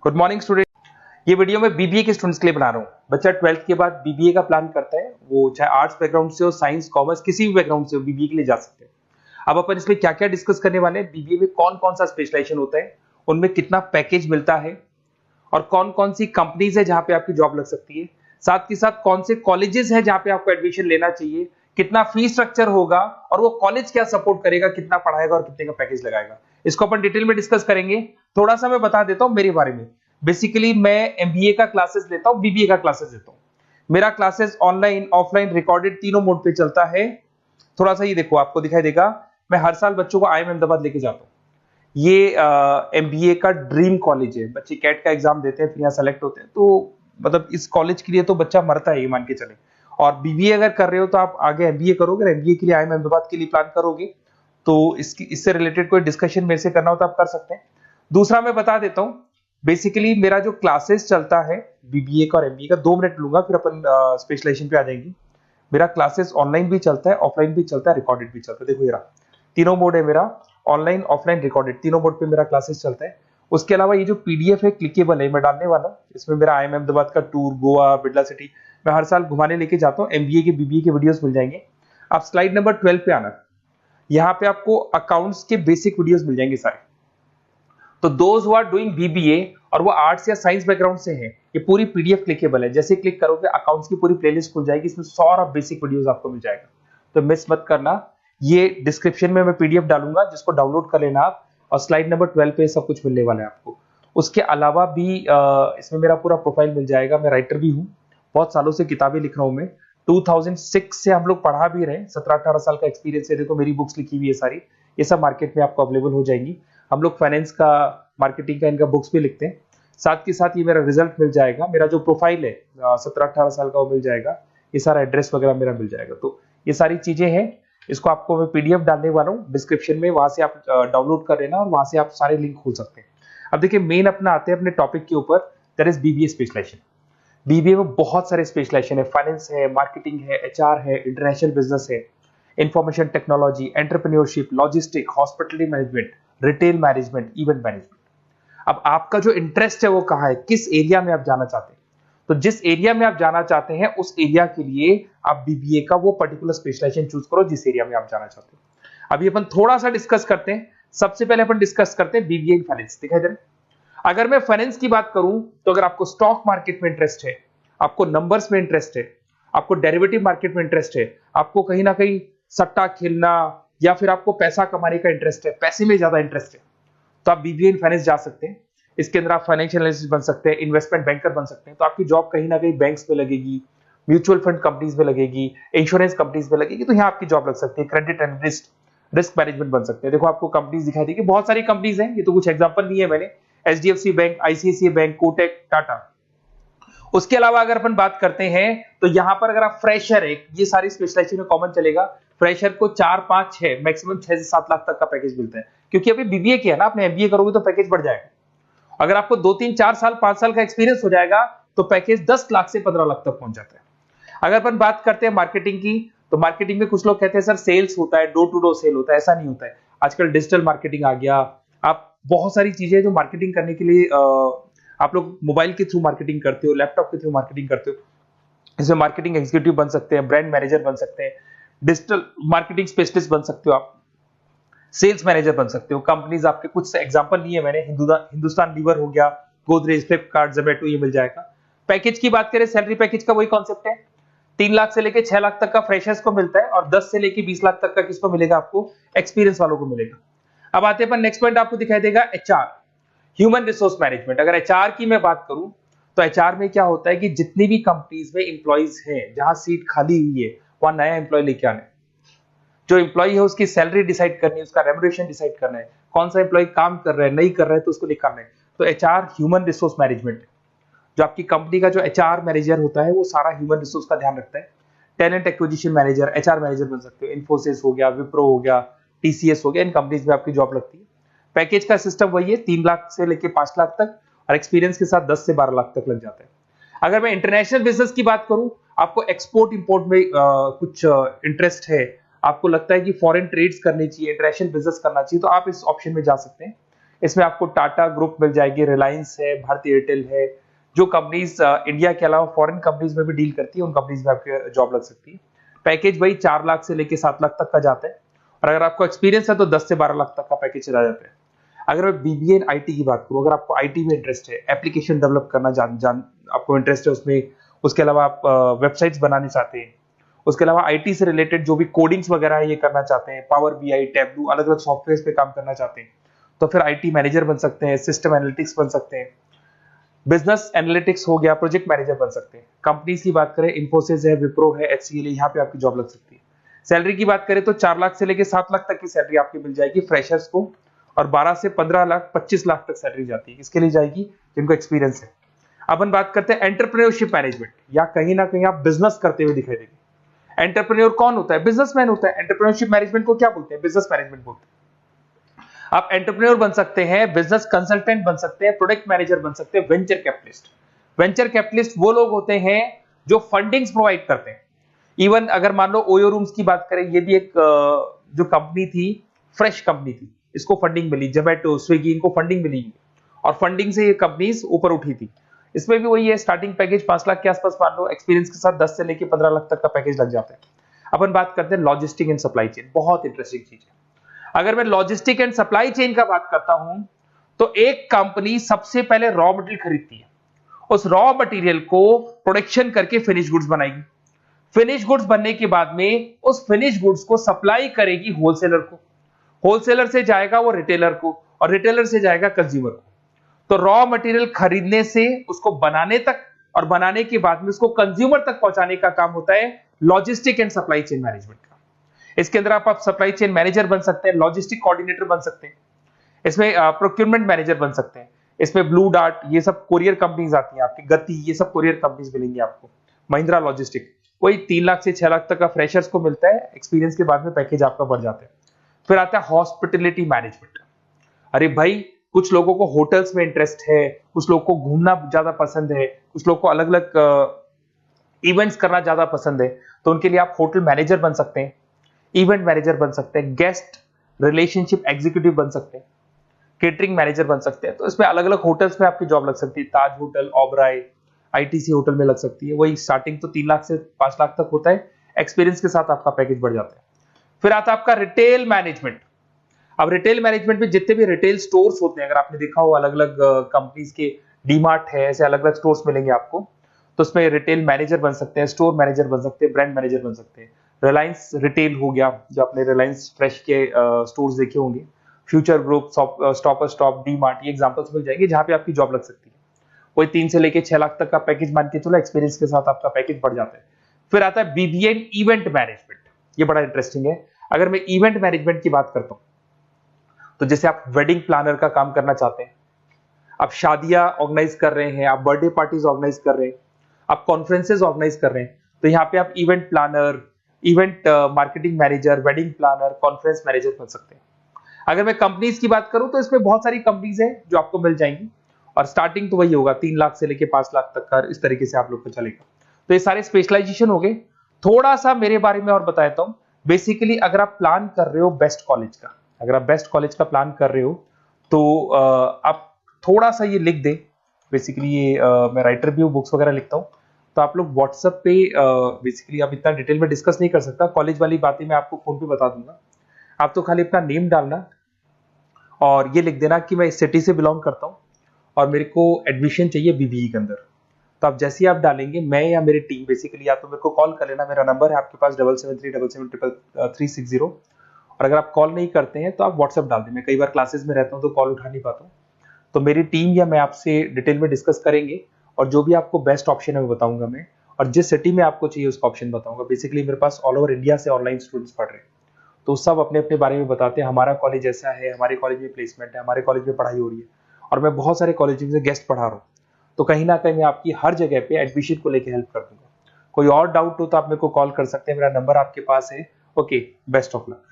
Good morning student. ये video मैं BBA के स्टूडेंट्स के लिए बना रहा हूँ। बच्चा 12th के बाद बीबीए का प्लान करता है, वो चाहे आर्ट्स बैकग्राउंड से हो, साइंस, कॉमर्स, किसी भी बैकग्राउंड से हो, बीबीए के लिए जा सकते हैं। अब अपन इसमें क्या क्या डिस्कस करने वाले हैं, बीबीए में कौन कौन सा स्पेशलाइजेशन होता है, उनमें कितना पैकेज मिलता है और कौन कौन सी कंपनीज है जहां पे आपकी जॉब लग सकती है, साथ के साथ कौन से कॉलेजेस है जहां पे आपको एडमिशन लेना चाहिए, कितना फी स्ट्रक्चर होगा और वो कॉलेज क्या सपोर्ट करेगा, कितना पढ़ाएगा और कितने का पैकेज लगाएगा, इसको अपन डिटेल में डिस्कस करेंगे। थोड़ा सा मैं बता देता हूं मेरे बारे में। बेसिकली मैं एमबीए का क्लासेस लेता हूं, बीबीए का क्लासेस लेता हूं। मेरा क्लासेस ऑनलाइन, ऑफलाइन, रिकॉर्डेड तीनों मोड पे चलता है। थोड़ा सा ये देखो, आपको दिखाई देगा, मैं हर साल बच्चों को आईएम अहमदाबाद लेके जाता हूँ। ये एमबीए का ड्रीम कॉलेज है। बच्चे कैट का एग्जाम देते हैं, फिर यहाँ सेलेक्ट होते हैं, तो मतलब इस कॉलेज के लिए तो बच्चा मरता है, ये मान के चले। और बीबीए अगर कर रहे हो तो आप आगे एमबीए करोगे, एमबीए के लिए आईएम अहमदाबाद के लिए प्लान करोगे, तो इससे रिलेटेड कोई डिस्कशन मेरे से करना हो तो आप कर सकते हैं। दूसरा मैं बता देता हूँ, बेसिकली मेरा जो क्लासेस चलता है बीबीए का और एमबीए का, 2 मिनट लूंगा फिर अपन स्पेशलाइजेशन पे आ जाएंगे। मेरा क्लासेस ऑनलाइन भी चलता है, ऑफलाइन भी चलता है, रिकॉर्डेड भी चलता है। देखो ये रहा, तीनों मोड है मेरा, ऑनलाइन, ऑफलाइन, रिकॉर्डेड, तीनों मोड पे मेरा क्लासेस चलता है। उसके अलावा ये जो पीडीएफ है, क्लिकेबल है, मैं डालने वाला हूँ। इसमें मेरा आईएम अहमदाबाद का टूर, गोवा, बिरला सिटी, मैं हर साल घुमाने लेके जाता हूँ। एमबीए के, बीबीए के वीडियोस मिल जाएंगे। आप स्लाइड नंबर 12 पे आना, यहाँ पे आपको अकाउंट्स के बेसिक वीडियोस मिल जाएंगे सारे। तो those who are doing BBA और वो आर्ट्स या साइंस बैकग्राउंड से हैं, ये पूरी पीडीएफ क्लिकेबल है। जैसे क्लिक करोगे अकाउंट्स की पूरी प्लेलिस्ट खुल जाएगी, इसमें सारा बेसिक वीडियोस आपको मिल जाएगा, तो मिस मत करना। ये डिस्क्रिप्शन में मैं पीडीएफ डालूंगा, जिसको डाउनलोड कर लेना आप, और स्लाइड नंबर 12 पे सब कुछ मिलने वाला है आपको। उसके अलावा भी इसमें मेरा पूरा प्रोफाइल मिल जाएगा। मैं राइटर भी हूँ, बहुत सालों से किताबें लिख रहा हूँ मैं। 2006 से हम लोग पढ़ा भी रहे हैं, 17-18 साल का एक्सपीरियंस है। देखो मेरी बुक्स लिखी हुई है सारी, ये सब मार्केट में आपको अवेलेबल हो जाएंगी। हम लोग फाइनेंस का, मार्केटिंग का, इनका बुक्स भी लिखते हैं। साथ के साथ ये मेरा रिजल्ट मिल जाएगा, मेरा जो प्रोफाइल है 17-18 साल का, वो मिल जाएगा। ये सारा एड्रेस वगैरह मेरा मिल जाएगा। तो ये सारी चीजें हैं, इसको आपको मैं पीडीएफ डालने वाला हूँ डिस्क्रिप्शन में, वहां से आप डाउनलोड कर लेना और वहां से आप सारे लिंक खोल सकते हैं। अब देखिए मेन अपना आते हैं अपने टॉपिक के ऊपर, that is BBA specialization. BBA में बहुत सारे स्पेशलाइजेशन है, फाइनेंस है, मार्केटिंग है, एचआर है, इंटरनेशनल बिजनेस है, information technology, entrepreneurship, logistic, hospitality management, retail management, event management. अब आपका जो इंटरेस्ट है वो कहाँ है, किस एरिया में आप जाना चाहते हैं, तो जिस एरिया में आप जाना चाहते हैं उस एरिया के लिए आप बीबीए का वो पर्टिकुलर स्पेशलाइजेशन चूज करो जिस एरिया में आप जाना चाहते हो। अभी अपन थोड़ा सा डिस्कस करते हैं। सबसे पहले अपन डिस्कस करते हैं बीबीए इन फाइनेंस। दिखाई दे रहा है? अगर मैं फाइनेंस की बात करूं तो अगर आपको स्टॉक मार्केट में इंटरेस्ट है, आपको नंबर्स में इंटरेस्ट है, आपको डेरिवेटिव मार्केट में इंटरेस्ट है, आपको कहीं ना कहीं सट्टा खेलना या फिर आपको पैसा कमाने का इंटरेस्ट है, पैसे में ज्यादा इंटरेस्ट है, तो आप बीबीए इन फाइनेंस जा सकते हैं। इसके अंदर आप फाइनेंशियल एनालिस्ट बन सकते हैं, इन्वेस्टमेंट बैंकर बन सकते हैं। तो आपकी जॉब कहीं ना कहीं बैंक्स में लगेगी, म्यूचुअल फंड कंपनीज में लगेगी, इंश्योरेंस कंपनीज में लगेगी, तो यहाँ आपकी जॉब लग सकती है। क्रेडिट एनालिस्ट, रिस्क मैनेजमेंट बन सकते हैं। देखो आपको कंपनीज दिखाई देगी, बहुत सारी कंपनीज हैं, ये तो कुछ एग्जांपल नहीं है मैंने, HDFC bank, ICICI bank, Kotak, Tata. उसके अलावा अगर अपन बात करते हैं तो यहाँ पर अगर आप फ्रेशर है, ये सारी स्पेशलाइजेशन में कॉमन चलेगा, फ्रेशर को 4, 5, 6, मैक्सिमम 6 से 7 लाख तक का पैकेज मिलता है। क्योंकि अभी बीबीए किया ना आपने, एमबीए करोगे तो पैकेज बढ़ जाएगा। अगर आपको 2, 3, 4 साल, 5 साल का एक्सपीरियंस हो जाएगा तो पैकेज 10 लाख से 15 लाख तक पहुंच जाता है। अगर अपन बात करते हैं मार्केटिंग की, तो मार्केटिंग में कुछ लोग कहते हैं सर सेल्स होता है, डोर टू डोर सेल होता है, ऐसा नहीं होता है। आजकल डिजिटल मार्केटिंग आ गया, आप बहुत सारी चीजें जो मार्केटिंग करने के लिए आप लोग मोबाइल के थ्रू मार्केटिंग करते हो, लैपटॉप के थ्रू मार्केटिंग करते हो। इसमें मार्केटिंग एग्जीक्यूटिव बन सकते हैं, ब्रांड मैनेजर बन सकते हैं, डिजिटल मार्केटिंग स्पेशलिस्ट बन सकते हो, आप सेल्स मैनेजर बन सकते हो। कंपनीज आपके कुछ एग्जांपल लिए मैंने, हिंदुस्तान लीवर हो गया, गोदरेज, फ्लिपकार्ट, जोमेटो, ये मिल जाएगा। पैकेज की बात करें, सैलरी पैकेज का वही कॉन्सेप्ट है, 3 लाख से लेके 6 लाख तक का फ्रेशर्स को मिलता है और 10 से लेके 20 लाख तक का किसको मिलेगा, आपको एक्सपीरियंस वालों को मिलेगा। अब आते हैं नेक्स्ट पॉइंट, आपको दिखाई देगा एचआर, ह्यूमन रिसोर्स मैनेजमेंट। अगर एचआर की मैं बात करूं तो एचआर में क्या होता है कि जितनी भी कंपनीज में इंप्लॉइज हैं, जहां सीट खाली हुई है वहां नया इंप्लॉय लेके आना है। जो इंप्लॉय है उसकी सैलरी डिसाइड करनी है, उसका रेम्युनरेशन डिसाइड करना है, कौन सा इंप्लॉय काम कर रहा है, नहीं कर रहा है तो उसको निकालना है। तो एचआर ह्यूमन रिसोर्स मैनेजमेंट, जो आपकी कंपनी का जो एचआर मैनेजर होता है वो सारा ह्यूमन रिसोर्स का ध्यान रखता है। Talent acquisition manager, HR manager बन सकते हो। इन्फोसिस हो गया, विप्रो हो गया, टीसीएस हो गया, इन कंपनीज में आपकी जॉब लगती है। पैकेज का सिस्टम वही है, 3 लाख से लेके 5 लाख तक, और एक्सपीरियंस के साथ 10 से 12 लाख तक लग जाता है। अगर मैं इंटरनेशनल बिजनेस की बात करूं, आपको एक्सपोर्ट इंपोर्ट में कुछ इंटरेस्ट है, आपको लगता है कि फॉरेन ट्रेड्स करनी चाहिए, इंटरनेशनल बिजनेस करना चाहिए, तो आप इस ऑप्शन में जा सकते हैं। इसमें आपको टाटा ग्रुप मिल जाएगी, रिलायंस है, भारतीय एयरटेल है, जो कंपनीज इंडिया के अलावा फॉरेन कंपनीज में भी डील करती है, उन कंपनीज में आपके जॉब लग सकती है। पैकेज वही 4 लाख से लेके 7 लाख तक का जाता है, और अगर आपको एक्सपीरियंस है तो 10 से 12 लाख तक का पैकेज चला जाता है। अगर मैं बीबीए इन आईटी की बात करूं, अगर आपको आईटी में इंटरेस्ट है, एप्लीकेशन डेवलप करना आपको इंटरेस्ट है उसमें, उसके अलावा आप वेबसाइट्स बनाने चाहते हैं, उसके अलावा आईटी से रिलेटेड जो भी कोडिंग्स वगैरह है ये करना चाहते हैं, पावर बीआई, टैबलू, अलग अलग सॉफ्टवेयर पे काम करना चाहते हैं, तो फिर आईटी मैनेजर बन सकते हैं, सिस्टम एनालिटिक्स बन सकते हैं, बिजनेस एनालिटिक्स हो गया, प्रोजेक्ट मैनेजर बन सकते हैं। कंपनीज की बात करें, इन्फोसिस है, विप्रो है, एचसीएल है, यहाँ पे आपकी जॉब लग सकती है। सैलरी की बात करें तो 4 लाख से लेके 7 लाख तक की सैलरी आपकी मिल जाएगी फ्रेशर्स को, और 12 से 15 लाख 25 लाख तक सैलरी जाती है। इसके लिए जाएगी जिनको एक्सपीरियंस है। अपन बात करते हैं एंटरप्रेन्योरशिप मैनेजमेंट, या कहीं ना कहीं आप बिजनेस करते हुए दिखाई देंगे। एंटरप्रेन्योर कौन होता है? बिजनेसमैन होता है। एंटरप्रेन्योरशिप मैनेजमेंट को क्या बोलते हैं? बिजनेस मैनेजमेंट बोलते हैं। आप एंटरप्रेन्योर बन सकते हैं, बिजनेस कंसल्टेंट बन सकते हैं, प्रोडक्ट मैनेजर बन सकते हैं, वेंचर कैपिटलिस्ट। वेंचर कैपिटलिस्ट वो लोग होते हैं जो फंडिंग्स प्रोवाइड करते हैं। इवन अगर मान लो ओयो रूम्स की बात करें, ये भी एक जो कंपनी थी, फ्रेश कंपनी थी, इसको फंडिंग मिली, जोमेटो, स्विगी, इनको फंडिंग मिली, और फंडिंग से ये कंपनीज ऊपर उठी थी। इसमें भी वही है, स्टार्टिंग पैकेज 5 लाख के आसपास मान लो, एक्सपीरियंस के साथ 10 से लेके 15 लाख तक का पैकेज लग जाता है। अपन बात करते हैं लॉजिस्टिक एंड सप्लाई चेन, बहुत इंटरेस्टिंग चीज है। अगर मैं लॉजिस्टिक एंड सप्लाई चेन का बात करता हूं, तो एक कंपनी सबसे पहले रॉ मटेरियल खरीदती है, उस रॉ मटेरियल को प्रोडक्शन करके फिनिश गुड्स बनाएगी। फिनिश गुड्स बनने के बाद में उस फिनिश गुड्स को सप्लाई करेगी होलसेलर को, होलसेलर से जाएगा वो रिटेलर को, और रिटेलर से जाएगा कंज्यूमर को। तो रॉ मटेरियल खरीदने से उसको बनाने तक, और बनाने के बाद में उसको कंज्यूमर तक पहुंचाने का काम होता है logistic and supply chain management का। इसके अंदर आप सप्लाई चेन मैनेजर बन सकते हैं, लॉजिस्टिक कोऑर्डिनेटर बन सकते हैं, इसमें प्रोक्योरमेंट मैनेजर बन सकते हैं, इसमें ब्लू डार्ट, ये सब कोरियर कंपनीज आती हैं आपकी, गति, ये सब कोरियर कंपनीज मिलेंगी आपको, महिंद्रा लॉजिस्टिक। कोई 3 लाख से 6 लाख तक का फ्रेशर्स को मिलता है, एक्सपीरियंस के बाद में पैकेज आपका बढ़ जाता है। फिर आता है हॉस्पिटलिटी मैनेजमेंट। अरे भाई, कुछ लोगों को होटल्स में इंटरेस्ट है, कुछ लोगों को घूमना ज्यादा पसंद है, कुछ लोगों को अलग अलग इवेंट्स करना ज्यादा पसंद है, तो उनके लिए आप होटल मैनेजर बन सकते हैं, इवेंट मैनेजर बन सकते हैं, गेस्ट रिलेशनशिप एग्जीक्यूटिव बन सकते हैं, केटरिंग मैनेजर बन सकते हैं। तो इसमें अलग अलग होटल्स में आपकी जॉब लग सकती है, ताज होटल, ओबराय, आईटीसी होटल में लग सकती है। वही स्टार्टिंग तो 3 लाख से 5 लाख तक होता है, एक्सपीरियंस के साथ आपका पैकेज बढ़ जाता है। फिर आता है आपका रिटेल मैनेजमेंट। अब रिटेल मैनेजमेंट में जितने भी रिटेल स्टोर्स होते हैं, अगर आपने देखा हो अलग अलग कंपनीज के, डीमार्ट है, ऐसे अलग अलग स्टोर्स मिलेंगे आपको, तो उसमें रिटेल मैनेजर बन सकते हैं, स्टोर मैनेजर बन सकते हैं, ब्रांड मैनेजर बन सकते हैं। रिलायंस रिटेल हो गया, जो आपने रिलायंस फ्रेश के स्टोर्स देखे होंगे, future group, stopper stop, DMart, ये एग्जांपल्स मिल जाएंगे जहां पे आपकी जॉब लग सकती है। कोई 3 से लेके 6 लाख तक का पैकेज मान के चलो, एक्सपीरियंस के साथ आपका पैकेज बढ़ जाता है। फिर आता है बीबीए इवेंट मैनेजमेंट, ये बड़ा इंटरेस्टिंग है। अगर मैं इवेंट मैनेजमेंट की बात करता हूं, तो जैसे आप वेडिंग प्लानर का काम करना चाहते हैं, आप शादियां ऑर्गेनाइज कर रहे हैं, आप बर्थडे पार्टीज ऑर्गेनाइज कर रहे हैं, आप कॉन्फ्रेंसेज ऑर्गेनाइज कर रहे हैं, तो यहाँ पे आप event planner, event marketing manager, wedding planner, conference manager बन सकते हैं। अगर मैं कंपनीज की बात करूं, तो इसमें बहुत सारी कंपनीज हैं जो आपको मिल जाएंगी, और स्टार्टिंग तो वही होगा 3 लाख से लेके 5 लाख तक का, इस तरीके से आप लोग को चलेगा। तो ये सारे स्पेशलाइजेशन हो गए। थोड़ा सा मेरे बारे में और बता देता हूं। बेसिकली अगर आप प्लान कर रहे हो बेस्ट कॉलेज का, अगर आप बेस्ट कॉलेज का प्लान कर रहे हो, तो आप थोड़ा सा ये लिख दें। बेसिकली ये मैं राइटर भी हूँ, बुक्स वगैरह लिखता हूँ, तो आप लोग व्हाट्सएप पे, बेसिकली आप इतना डिटेल में डिस्कस नहीं कर सकता, कॉलेज वाली बातें मैं आपको फोन पे बता दूंगा। आप तो खाली अपना नेम डालना और ये लिख देना कि मैं इस सिटी से बिलोंग करता हूँ और मेरे को एडमिशन चाहिए बीबीई के अंदर। तो आप जैसे ही आप डालेंगे, मैं या मेरी टीम बेसिकली, या तो मेरे को कॉल कर लेना, मेरा नंबर है आपके पास 7737773360। और अगर आप कॉल नहीं करते हैं तो आप व्हाट्सएप डाल दें। मैं कई बार क्लासेस में रहता हूँ तो कॉल उठा नहीं पाता हूँ, तो मेरी टीम या मैं आपसे डिटेल में डिस्कस करेंगे, और जो भी आपको बेस्ट ऑप्शन है वो बताऊंगा मैं, और जिस सिटी में आपको चाहिए उसका ऑप्शन बताऊंगा। बेसिकली मेरे पास ऑल ओवर इंडिया से ऑनलाइन स्टूडेंट्स पढ़ रहे हैं, तो सब अपने अपने बारे में बताते हैं, हमारा कॉलेज ऐसा है, हमारे कॉलेज में प्लेसमेंट है, हमारे कॉलेज में पढ़ाई हो रही है, और मैं बहुत सारे कॉलेज में गेस्ट पढ़ा रहा हूँ। तो कहीं ना कहीं मैं आपकी हर जगह पे एडमिशन को लेकर हेल्प कर दूंगा। कोई और डाउट हो तो आप मेरे को कॉल कर सकते हैं, मेरा नंबर आपके पास है। Okay, best of luck.